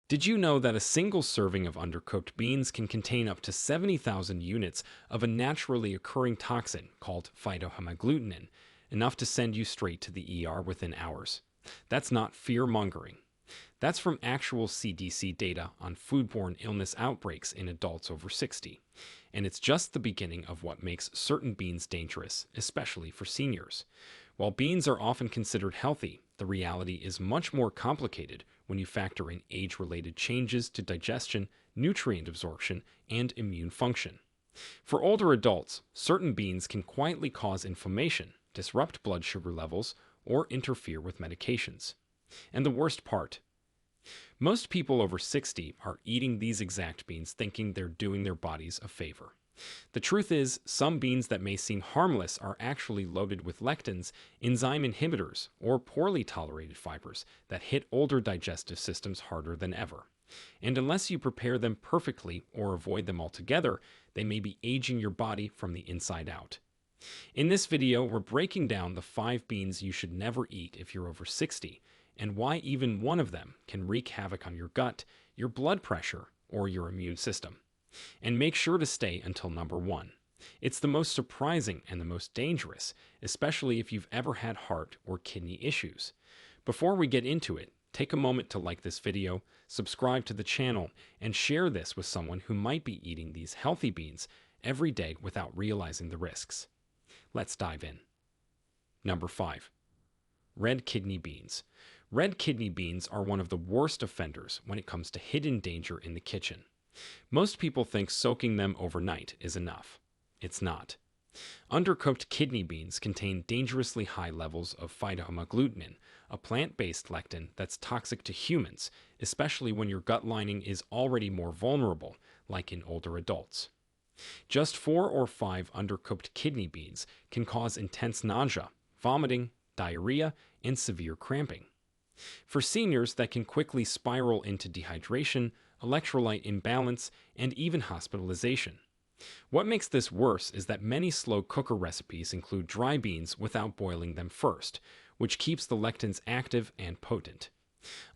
Did you know that a single serving of undercooked beans can contain up to 70,000 units of a naturally occurring toxin called phytohemagglutinin, enough to send you straight to the ER within hours? That's not fear-mongering. That's from actual CDC data on foodborne illness outbreaks in adults over 60. And it's just the beginning of what makes certain beans dangerous, especially for seniors. While beans are often considered healthy, the reality is much more complicated when you factor in age-related changes to digestion, nutrient absorption, and immune function. For older adults, certain beans can quietly cause inflammation, disrupt blood sugar levels, or interfere with medications. And the worst part, most people over 60 are eating these exact beans thinking they're doing their bodies a favor. The truth is, some beans that may seem harmless are actually loaded with lectins, enzyme inhibitors, or poorly tolerated fibers that hit older digestive systems harder than ever. And unless you prepare them perfectly or avoid them altogether, they may be aging your body from the inside out. In this video, we're breaking down the 5 beans you should never eat if you're over 60, and why even one of them can wreak havoc on your gut, your blood pressure, or your immune system. And make sure to stay until number 1. It's the most surprising and the most dangerous, especially if you've ever had heart or kidney issues. Before we get into it, take a moment to like this video, subscribe to the channel, and share this with someone who might be eating these healthy beans every day without realizing the risks. Let's dive in. Number 5. Red kidney beans. Red kidney beans are one of the worst offenders when it comes to hidden danger in the kitchen. Most people think soaking them overnight is enough. It's not. Undercooked kidney beans contain dangerously high levels of phytohemagglutinin, a plant-based lectin that's toxic to humans, especially when your gut lining is already more vulnerable, like in older adults. Just 4 or 5 undercooked kidney beans can cause intense nausea, vomiting, diarrhea, and severe cramping. For seniors, that can quickly spiral into dehydration, electrolyte imbalance, and even hospitalization. What makes this worse is that many slow cooker recipes include dry beans without boiling them first, which keeps the lectins active and potent.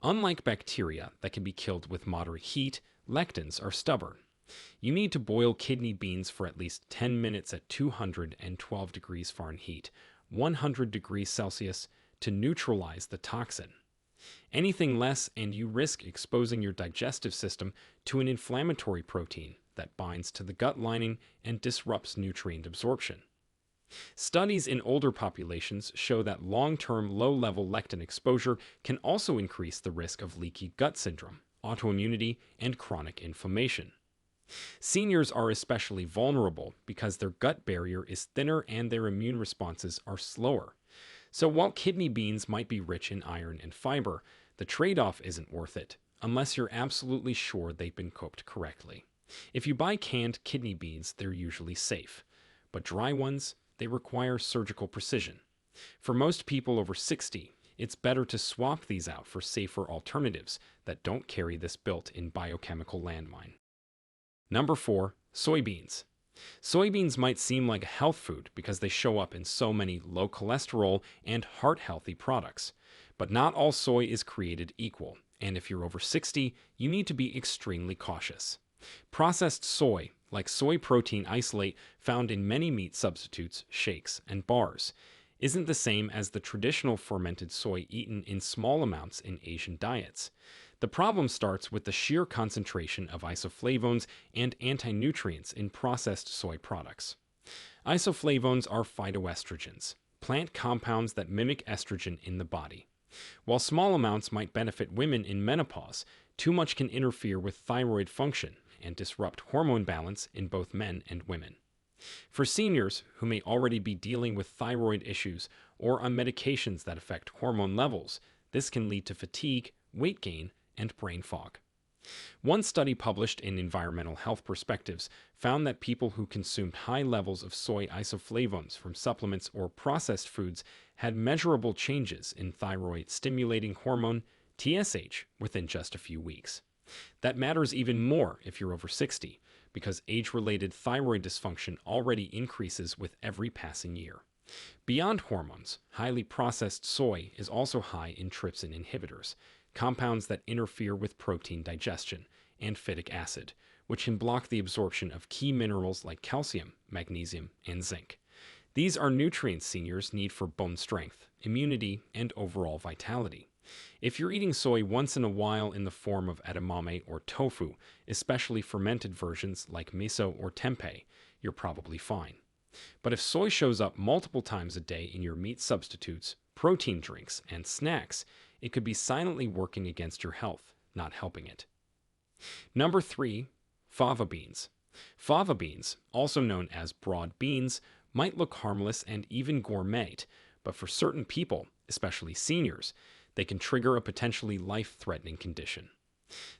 Unlike bacteria that can be killed with moderate heat, lectins are stubborn. You need to boil kidney beans for at least 10 minutes at 212 degrees Fahrenheit, 100 degrees Celsius, to neutralize the toxin. Anything less, and you risk exposing your digestive system to an inflammatory protein that binds to the gut lining and disrupts nutrient absorption. Studies in older populations show that long-term low-level lectin exposure can also increase the risk of leaky gut syndrome, autoimmunity, and chronic inflammation. Seniors are especially vulnerable because their gut barrier is thinner and their immune responses are slower. So while kidney beans might be rich in iron and fiber, the trade-off isn't worth it, unless you're absolutely sure they've been cooked correctly. If you buy canned kidney beans, they're usually safe, but dry ones, they require surgical precision. For most people over 60, it's better to swap these out for safer alternatives that don't carry this built-in biochemical landmine. Number 4. Soybeans. Soybeans might seem like a health food because they show up in so many low cholesterol and heart-healthy products. But not all soy is created equal, and if you're over 60, you need to be extremely cautious. Processed soy, like soy protein isolate found in many meat substitutes, shakes, and bars, isn't the same as the traditional fermented soy eaten in small amounts in Asian diets. The problem starts with the sheer concentration of isoflavones and anti-nutrients in processed soy products. Isoflavones are phytoestrogens, plant compounds that mimic estrogen in the body. While small amounts might benefit women in menopause, too much can interfere with thyroid function and disrupt hormone balance in both men and women. For seniors who may already be dealing with thyroid issues or on medications that affect hormone levels, this can lead to fatigue, weight gain, and brain fog. One study published in Environmental Health Perspectives found that people who consumed high levels of soy isoflavones from supplements or processed foods had measurable changes in thyroid-stimulating hormone, TSH, within just a few weeks. That matters even more if you're over 60, because age-related thyroid dysfunction already increases with every passing year. Beyond hormones, highly processed soy is also high in trypsin inhibitors, compounds that interfere with protein digestion, and phytic acid, which can block the absorption of key minerals like calcium, magnesium, and zinc. These are nutrients seniors need for bone strength, immunity, and overall vitality. If you're eating soy once in a while in the form of edamame or tofu, especially fermented versions like miso or tempeh, you're probably fine. But if soy shows up multiple times a day in your meat substitutes, protein drinks, and snacks, it could be silently working against your health, not helping it. Number 3. Fava beans. Fava beans, also known as broad beans, might look harmless and even gourmet, but for certain people, especially seniors, they can trigger a potentially life-threatening condition.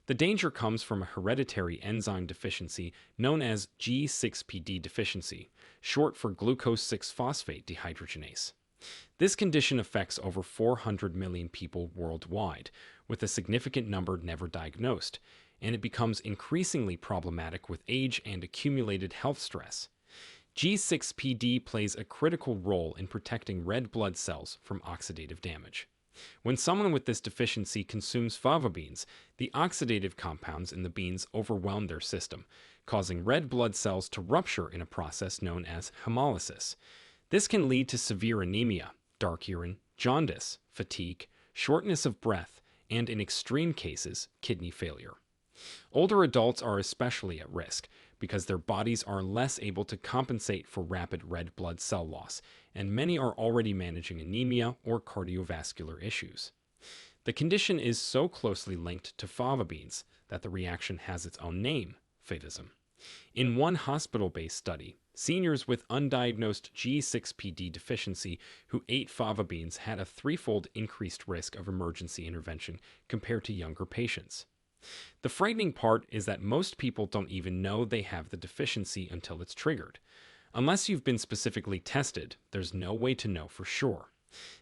The danger comes from a hereditary enzyme deficiency known as G6PD deficiency, short for glucose 6-phosphate dehydrogenase. This condition affects over 400 million people worldwide, with a significant number never diagnosed, and it becomes increasingly problematic with age and accumulated health stress. G6PD plays a critical role in protecting red blood cells from oxidative damage. When someone with this deficiency consumes fava beans, the oxidative compounds in the beans overwhelm their system, causing red blood cells to rupture in a process known as hemolysis. This can lead to severe anemia, dark urine, jaundice, fatigue, shortness of breath, and in extreme cases, kidney failure. Older adults are especially at risk because their bodies are less able to compensate for rapid red blood cell loss, and many are already managing anemia or cardiovascular issues. The condition is so closely linked to fava beans that the reaction has its own name, favism. In one hospital-based study, seniors with undiagnosed G6PD deficiency who ate fava beans had a threefold increased risk of emergency intervention compared to younger patients. The frightening part is that most people don't even know they have the deficiency until it's triggered. Unless you've been specifically tested, there's no way to know for sure.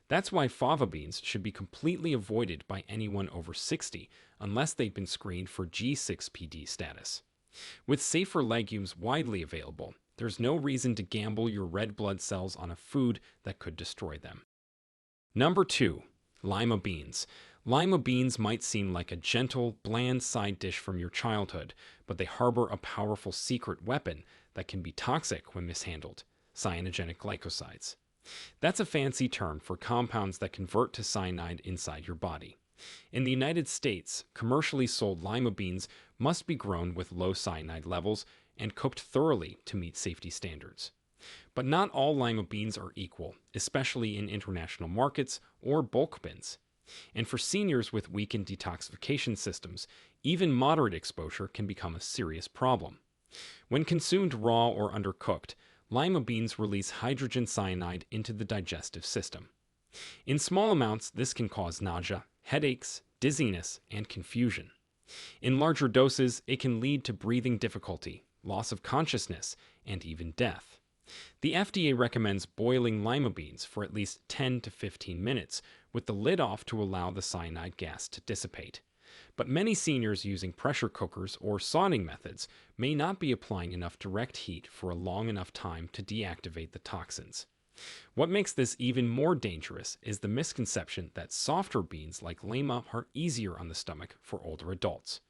That's why fava beans should be completely avoided by anyone over 60 unless they've been screened for G6PD status. With safer legumes widely available, there's no reason to gamble your red blood cells on a food that could destroy them. Number 2. Lima beans. Lima beans might seem like a gentle, bland side dish from your childhood, but they harbor a powerful secret weapon that can be toxic when mishandled: cyanogenic glycosides. That's a fancy term for compounds that convert to cyanide inside your body. In the United States, commercially sold lima beans must be grown with low cyanide levels and cooked thoroughly to meet safety standards. But not all lima beans are equal, especially in international markets or bulk bins. And for seniors with weakened detoxification systems, even moderate exposure can become a serious problem. When consumed raw or undercooked, lima beans release hydrogen cyanide into the digestive system. In small amounts, this can cause nausea, headaches, dizziness, and confusion. In larger doses, it can lead to breathing difficulty, loss of consciousness, and even death. The FDA recommends boiling lima beans for at least 10 to 15 minutes with the lid off to allow the cyanide gas to dissipate. But many seniors using pressure cookers or sawing methods may not be applying enough direct heat for a long enough time to deactivate the toxins. What makes this even more dangerous is the misconception that softer beans like lima are easier on the stomach for older adults.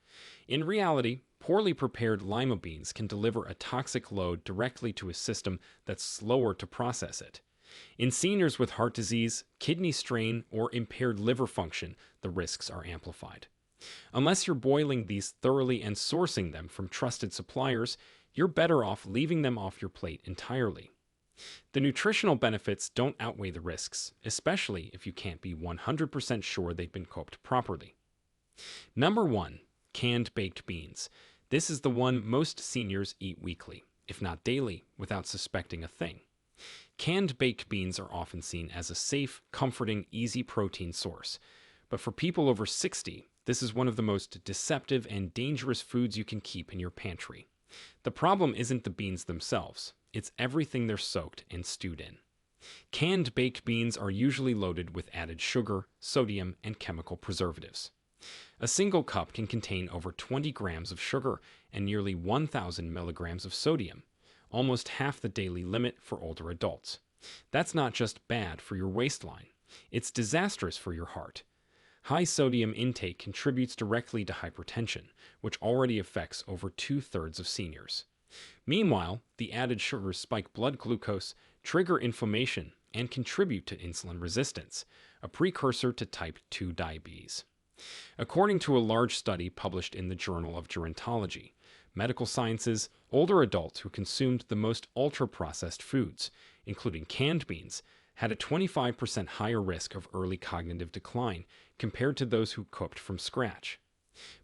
In reality, poorly prepared lima beans can deliver a toxic load directly to a system that's slower to process it. In seniors with heart disease, kidney strain, or impaired liver function, the risks are amplified. Unless you're boiling these thoroughly and sourcing them from trusted suppliers, you're better off leaving them off your plate entirely. The nutritional benefits don't outweigh the risks, especially if you can't be 100% sure they've been cooked properly. Number 1. Canned baked beans. This is the one most seniors eat weekly, if not daily, without suspecting a thing. Canned baked beans are often seen as a safe, comforting, easy protein source. But for people over 60, this is one of the most deceptive and dangerous foods you can keep in your pantry. The problem isn't the beans themselves, it's everything they're soaked and stewed in. Canned baked beans are usually loaded with added sugar, sodium, and chemical preservatives. A single cup can contain over 20 grams of sugar and nearly 1,000 milligrams of sodium, almost half the daily limit for older adults. That's not just bad for your waistline, it's disastrous for your heart. High sodium intake contributes directly to hypertension, which already affects over 2/3 of seniors. Meanwhile, the added sugars spike blood glucose, trigger inflammation, and contribute to insulin resistance, a precursor to type 2 diabetes. According to a large study published in the Journal of Gerontology, Medical Sciences, older adults who consumed the most ultra-processed foods, including canned beans, had a 25% higher risk of early cognitive decline compared to those who cooked from scratch.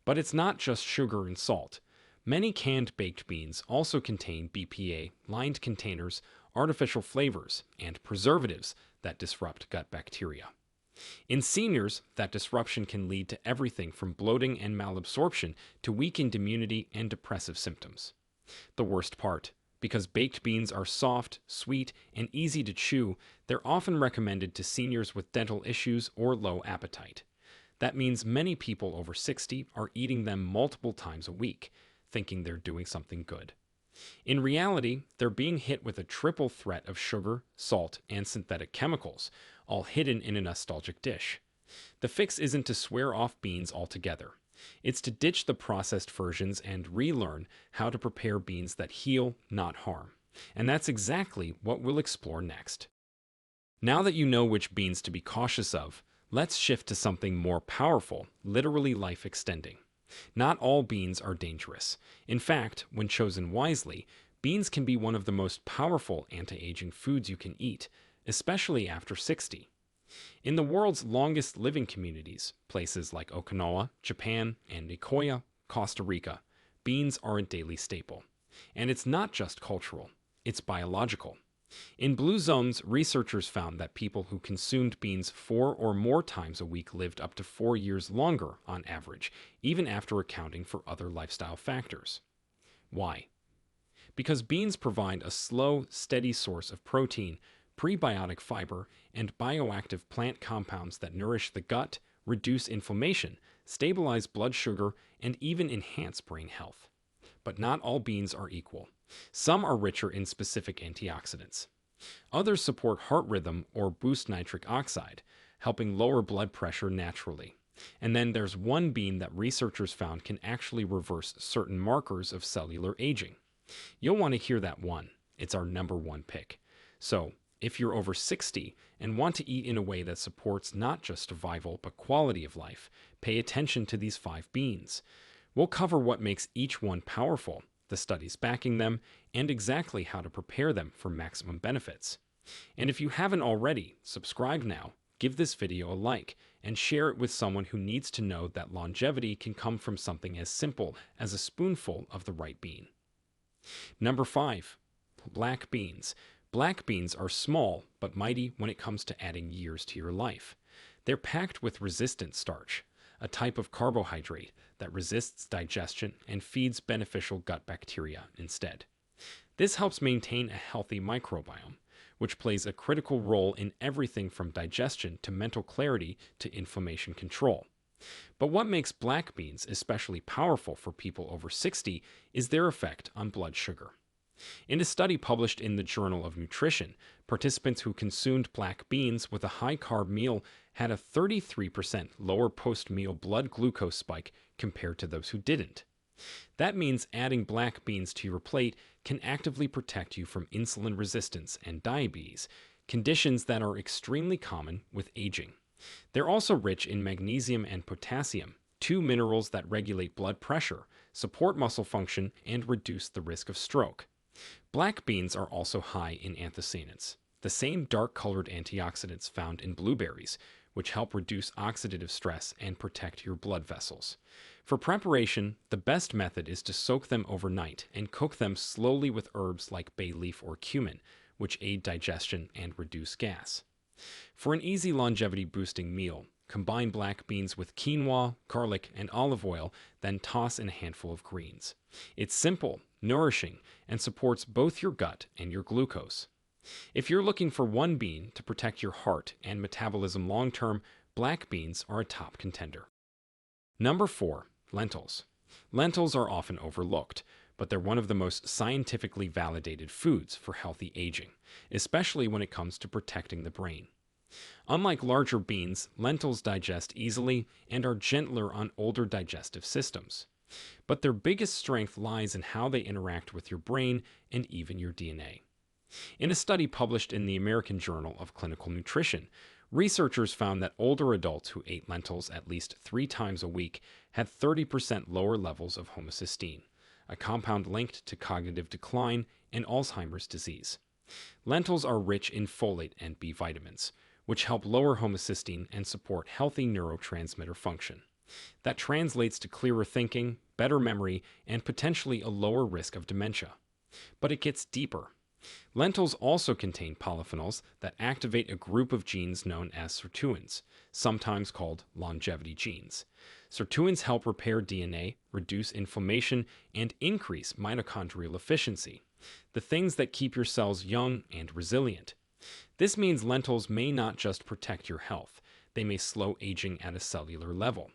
But it's not just sugar and salt. Many canned baked beans also contain BPA-lined containers, artificial flavors, and preservatives that disrupt gut bacteria. In seniors, that disruption can lead to everything from bloating and malabsorption to weakened immunity and depressive symptoms. The worst part, because baked beans are soft, sweet, and easy to chew, they're often recommended to seniors with dental issues or low appetite. That means many people over 60 are eating them multiple times a week, thinking they're doing something good. In reality, they're being hit with a triple threat of sugar, salt, and synthetic chemicals, all hidden in a nostalgic dish. The fix isn't to swear off beans altogether. It's to ditch the processed versions and relearn how to prepare beans that heal, not harm. And that's exactly what we'll explore next. Now that you know which beans to be cautious of, let's shift to something more powerful, literally life-extending. Not all beans are dangerous. In fact, when chosen wisely, beans can be one of the most powerful anti-aging foods you can eat, especially after 60. In the world's longest living communities, places like Okinawa, Japan, and Nicoya, Costa Rica, beans are a daily staple. And it's not just cultural, it's biological. In blue zones, researchers found that people who consumed beans 4 or more times a week lived up to 4 years longer on average, even after accounting for other lifestyle factors. Why? Because beans provide a slow, steady source of protein, prebiotic fiber, and bioactive plant compounds that nourish the gut, reduce inflammation, stabilize blood sugar, and even enhance brain health. But not all beans are equal. Some are richer in specific antioxidants. Others support heart rhythm or boost nitric oxide, helping lower blood pressure naturally. And then there's one bean that researchers found can actually reverse certain markers of cellular aging. You'll want to hear that one. It's our #1 pick. So, if you're over 60 and want to eat in a way that supports not just survival but quality of life, pay attention to these 5 beans. We'll cover what makes each one powerful, the studies backing them, and exactly how to prepare them for maximum benefits. And if you haven't already, subscribe now, give this video a like, and share it with someone who needs to know that longevity can come from something as simple as a spoonful of the right bean. Number 5. Black beans. Black beans are small but mighty when it comes to adding years to your life. They're packed with resistant starch, a type of carbohydrate that resists digestion and feeds beneficial gut bacteria instead. This helps maintain a healthy microbiome, which plays a critical role in everything from digestion to mental clarity to inflammation control. But what makes black beans especially powerful for people over 60 is their effect on blood sugar. In a study published in the Journal of Nutrition, participants who consumed black beans with a high-carb meal had a 33% lower post-meal blood glucose spike compared to those who didn't. That means adding black beans to your plate can actively protect you from insulin resistance and diabetes, conditions that are extremely common with aging. They're also rich in magnesium and potassium, 2 minerals that regulate blood pressure, support muscle function, and reduce the risk of stroke. Black beans are also high in anthocyanins, the same dark-colored antioxidants found in blueberries, which help reduce oxidative stress and protect your blood vessels. For preparation, the best method is to soak them overnight and cook them slowly with herbs like bay leaf or cumin, which aid digestion and reduce gas. For an easy longevity-boosting meal, combine black beans with quinoa, garlic, and olive oil, then toss in a handful of greens. It's simple, nourishing, and supports both your gut and your glucose. If you're looking for one bean to protect your heart and metabolism long-term, black beans are a top contender. Number 4. Lentils. Lentils are often overlooked, but they're one of the most scientifically validated foods for healthy aging, especially when it comes to protecting the brain. Unlike larger beans, lentils digest easily and are gentler on older digestive systems. But their biggest strength lies in how they interact with your brain and even your DNA. In a study published in the American Journal of Clinical Nutrition, researchers found that older adults who ate lentils at least 3 times a week had 30% lower levels of homocysteine, a compound linked to cognitive decline and Alzheimer's disease. Lentils are rich in folate and B vitamins, which help lower homocysteine and support healthy neurotransmitter function. That translates to clearer thinking, better memory, and potentially a lower risk of dementia. But it gets deeper. Lentils also contain polyphenols that activate a group of genes known as sirtuins, sometimes called longevity genes. Sirtuins help repair DNA, reduce inflammation, and increase mitochondrial efficiency, the things that keep your cells young and resilient. This means lentils may not just protect your health, they may slow aging at a cellular level.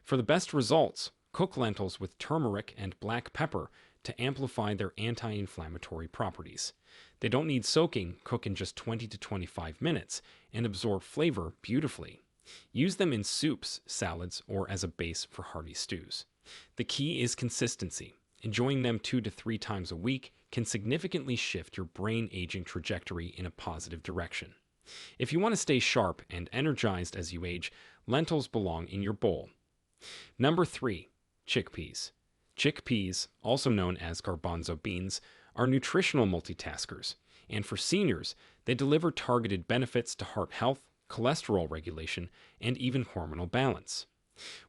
For the best results, cook lentils with turmeric and black pepper to amplify their anti-inflammatory properties. They don't need soaking, cook in just 20 to 25 minutes, and absorb flavor beautifully. Use them in soups, salads, or as a base for hearty stews. The key is consistency. Enjoying them 2 to 3 times a week can significantly shift your brain aging trajectory in a positive direction. If you want to stay sharp and energized as you age, lentils belong in your bowl. Number 3. Chickpeas. Chickpeas, also known as garbanzo beans, are nutritional multitaskers, and for seniors, they deliver targeted benefits to heart health, cholesterol regulation, and even hormonal balance.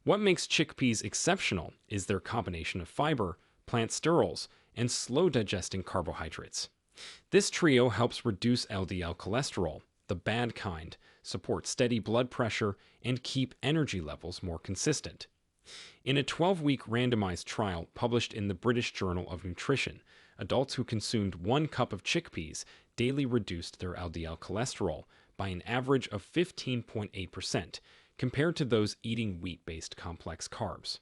What makes chickpeas exceptional is their combination of fiber, plant sterols, and slow-digesting carbohydrates. This trio helps reduce LDL cholesterol, the bad kind, support steady blood pressure, and keep energy levels more consistent. In a 12-week randomized trial published in the British Journal of Nutrition, adults who consumed 1 cup of chickpeas daily reduced their LDL cholesterol by an average of 15.8% compared to those eating wheat-based complex carbs.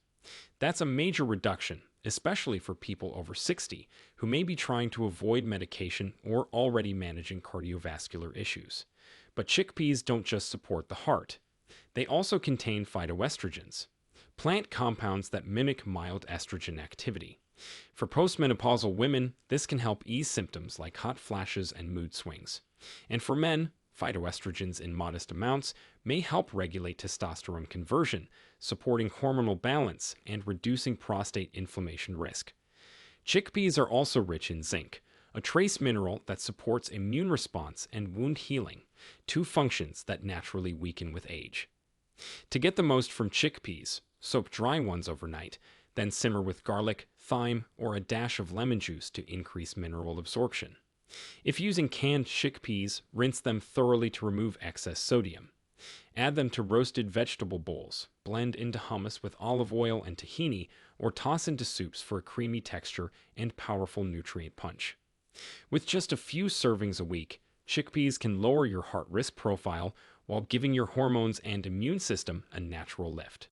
That's a major reduction, especially for people over 60 who may be trying to avoid medication or already managing cardiovascular issues. But chickpeas don't just support the heart. They also contain phytoestrogens, plant compounds that mimic mild estrogen activity. For postmenopausal women, this can help ease symptoms like hot flashes and mood swings. And for men, phytoestrogens in modest amounts may help regulate testosterone conversion, supporting hormonal balance and reducing prostate inflammation risk. Chickpeas are also rich in zinc, a trace mineral that supports immune response and wound healing, 2 functions that naturally weaken with age. To get the most from chickpeas, soak dry ones overnight, then simmer with garlic, thyme, or a dash of lemon juice to increase mineral absorption. If using canned chickpeas, rinse them thoroughly to remove excess sodium. Add them to roasted vegetable bowls, blend into hummus with olive oil and tahini, or toss into soups for a creamy texture and powerful nutrient punch. With just a few servings a week, chickpeas can lower your heart risk profile while giving your hormones and immune system a natural lift.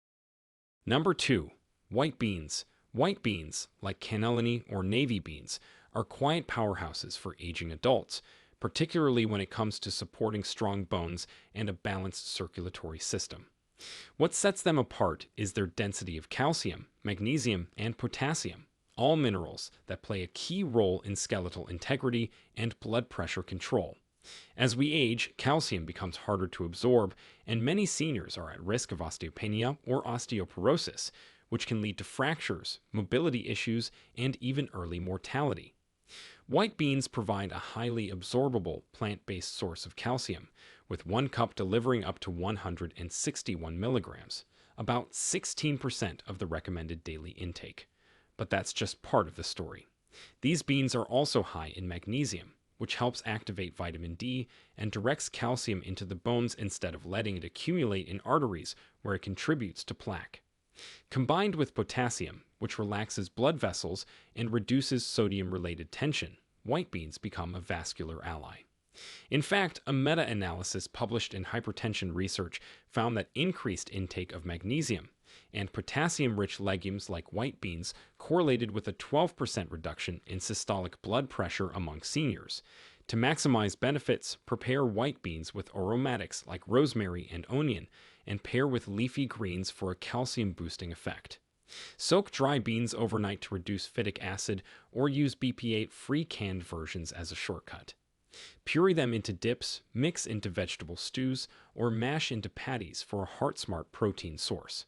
Number 2. White beans. White beans, like cannellini or navy beans, are quiet powerhouses for aging adults, particularly when it comes to supporting strong bones and a balanced circulatory system. What sets them apart is their density of calcium, magnesium, and potassium, all minerals that play a key role in skeletal integrity and blood pressure control. As we age, calcium becomes harder to absorb, and many seniors are at risk of osteopenia or osteoporosis, which can lead to fractures, mobility issues, and even early mortality. White beans provide a highly absorbable plant-based source of calcium, with 1 cup delivering up to 161 milligrams, about 16% of the recommended daily intake. But that's just part of the story. These beans are also high in magnesium, which helps activate vitamin D and directs calcium into the bones instead of letting it accumulate in arteries where it contributes to plaque. Combined with potassium, which relaxes blood vessels and reduces sodium-related tension, white beans become a vascular ally. In fact, a meta-analysis published in Hypertension Research found that increased intake of magnesium and potassium-rich legumes like white beans correlated with a 12% reduction in systolic blood pressure among seniors, To maximize benefits, prepare white beans with aromatics like rosemary and onion, and pair with leafy greens for a calcium-boosting effect. Soak dry beans overnight to reduce phytic acid, or use BPA-free canned versions as a shortcut. Puree them into dips, mix into vegetable stews, or mash into patties for a heart-smart protein source.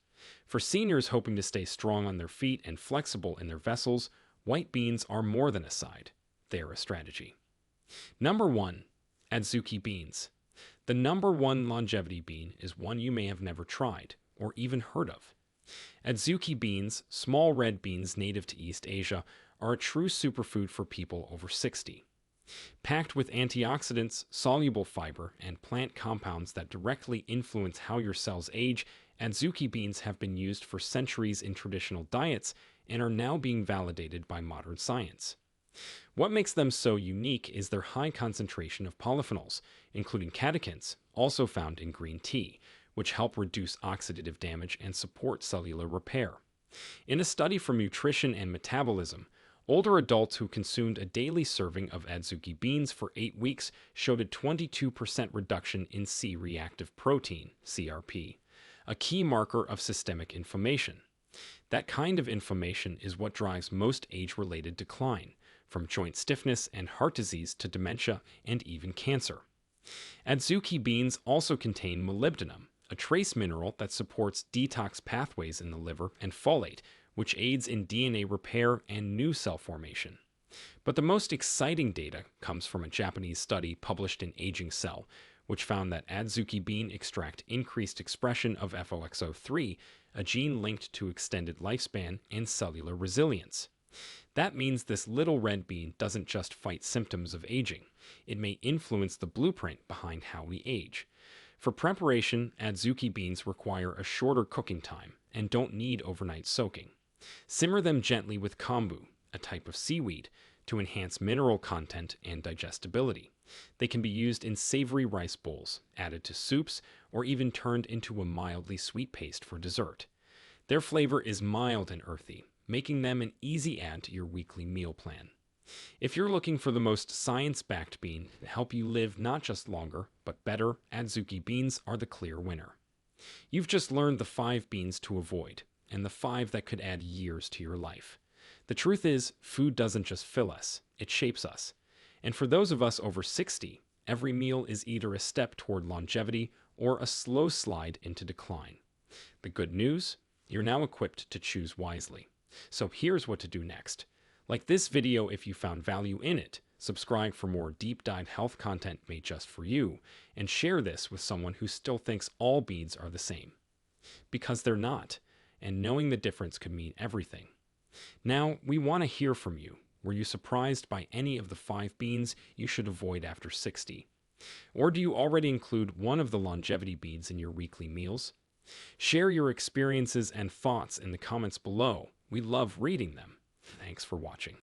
For seniors hoping to stay strong on their feet and flexible in their vessels, white beans are more than a side. They are a strategy. Number 1. 𝐟𝐨𝐫𝐞 beans. The number 1 longevity bean is one you may have never tried, or even heard of. 𝐟𝐨𝐫𝐞 beans, small red beans native to East Asia, are a true superfood for people over 60. Packed with antioxidants, soluble fiber, and plant compounds that directly influence how your cells age, 𝐟𝐨𝐫𝐞 beans have been used for centuries in traditional diets and are now being validated by modern science. What makes them so unique is their high concentration of polyphenols, including catechins, also found in green tea, which help reduce oxidative damage and support cellular repair. In a study from Nutrition and Metabolism, older adults who consumed a daily serving of 𝐟𝐨𝐫𝐞 beans for 8 weeks showed a 22% reduction in C-reactive protein, CRP, a key marker of systemic inflammation. That kind of inflammation is what drives most age-related decline, from joint stiffness and heart disease to dementia and even cancer. 𝐟𝐨𝐫𝐞 beans also contain molybdenum, a trace mineral that supports detox pathways in the liver, and folate, which aids in DNA repair and new cell formation. But the most exciting data comes from a Japanese study published in Aging Cell, which found that 𝐟𝐨𝐫𝐞 bean extract increased expression of FOXO3, a gene linked to extended lifespan and cellular resilience. That means this little red bean doesn't just fight symptoms of aging, it may influence the blueprint behind how we age. For preparation, 𝐟𝐨𝐫𝐞 beans require a shorter cooking time and don't need overnight soaking. Simmer them gently with kombu, a type of seaweed, to enhance mineral content and digestibility. They can be used in savory rice bowls, added to soups, or even turned into a mildly sweet paste for dessert. Their flavor is mild and earthy, making them an easy add to your weekly meal plan. If you're looking for the most science-backed bean to help you live not just longer, but better, 𝐟𝐨𝐫𝐞 beans are the clear winner. You've just learned the 5 beans to avoid, and the 5 that could add years to your life. The truth is, food doesn't just fill us, it shapes us. And for those of us over 60, every meal is either a step toward longevity or a slow slide into decline. The good news? You're now equipped to choose wisely. So here's what to do next. Like this video if you found value in it, subscribe for more deep dive health content made just for you, and share this with someone who still thinks all beans are the same. Because they're not, and knowing the difference could mean everything. Now, we want to hear from you. Were you surprised by any of the 5 beans you should avoid after 60? Or do you already include one of the longevity beans in your weekly meals? Share your experiences and thoughts in the comments below. We love reading them. Thanks for watching.